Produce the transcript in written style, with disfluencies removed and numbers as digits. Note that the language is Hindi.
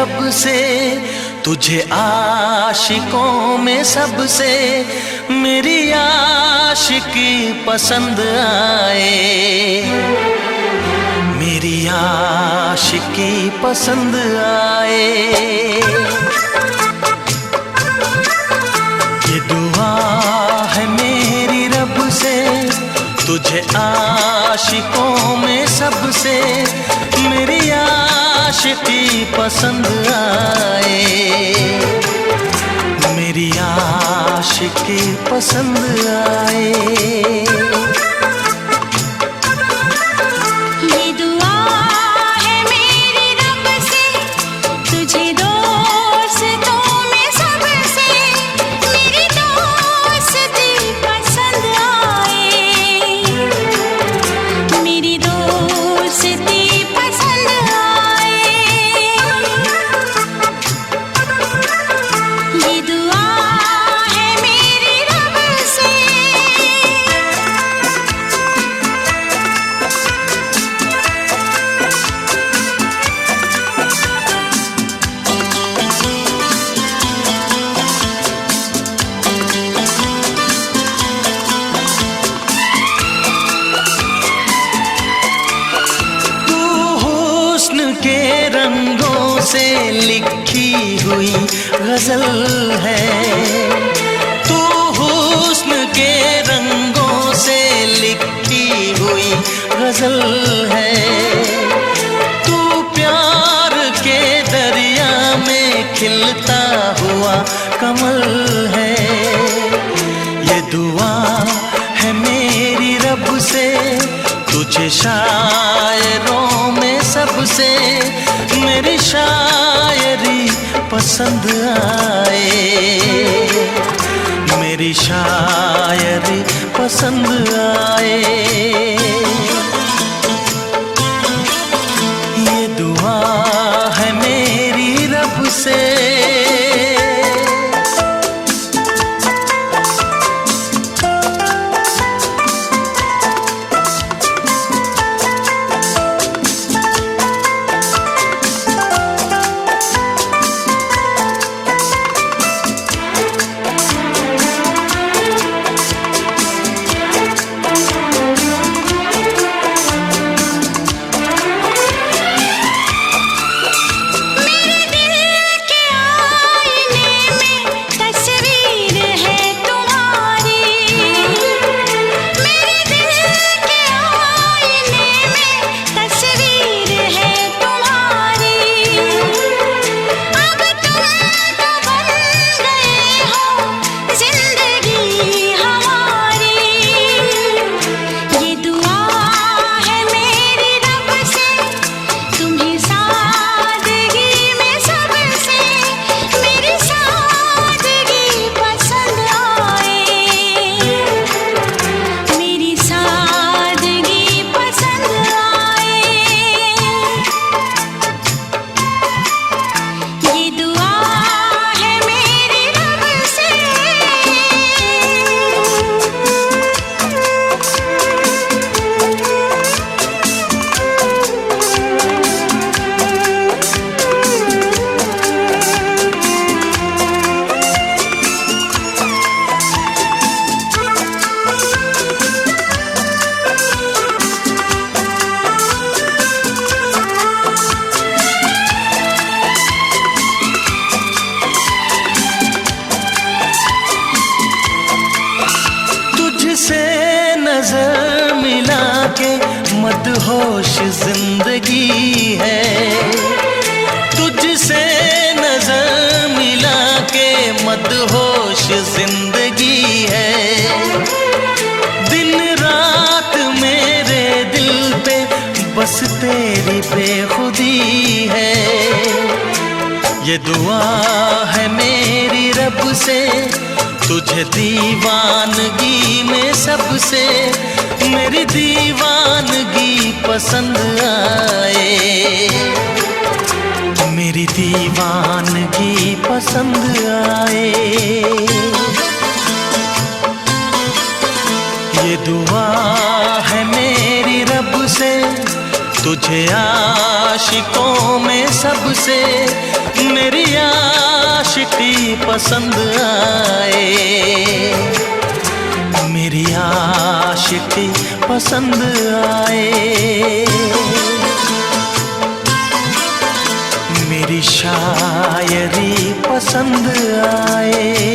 रब से, तुझे आशिकों में सबसे मेरी आशिकी पसंद आए, मेरी आशिकी पसंद आए। ये दुआ है मेरी रब से, तुझे आशिकों में सबसे मेरी आशिकी पसंद आए, मेरी आशिकी पसंद आए। के रंगों से लिखी हुई गजल है, तू हुस्न के रंगों से लिखी हुई गजल है, तू प्यार के दरिया में खिलता हुआ कमल है। ये दुआ है मेरी रब से, तुझे शायरों में सबसे मेरी शायरी पसंद आए, मेरी शायरी पसंद आए। ये दुआ है मेरी रब से। नजर मिला के मदहोश जिंदगी है, तुझसे नजर मिला के मदहोश जिंदगी है। दिन रात मेरे दिल पे बस तेरी बेखुदी है। ये दुआ है मेरी रब से, तुझे दीवानगी में सबसे मेरी दीवानगी पसंद आए, मेरी दीवानगी पसंद आए। ये दुआ है मेरी रब से, तुझे आशिकों में सबसे मेरी आशिकी पसंद आए, मेरी आशिकी पसंद आए, मेरी शायरी पसंद आए।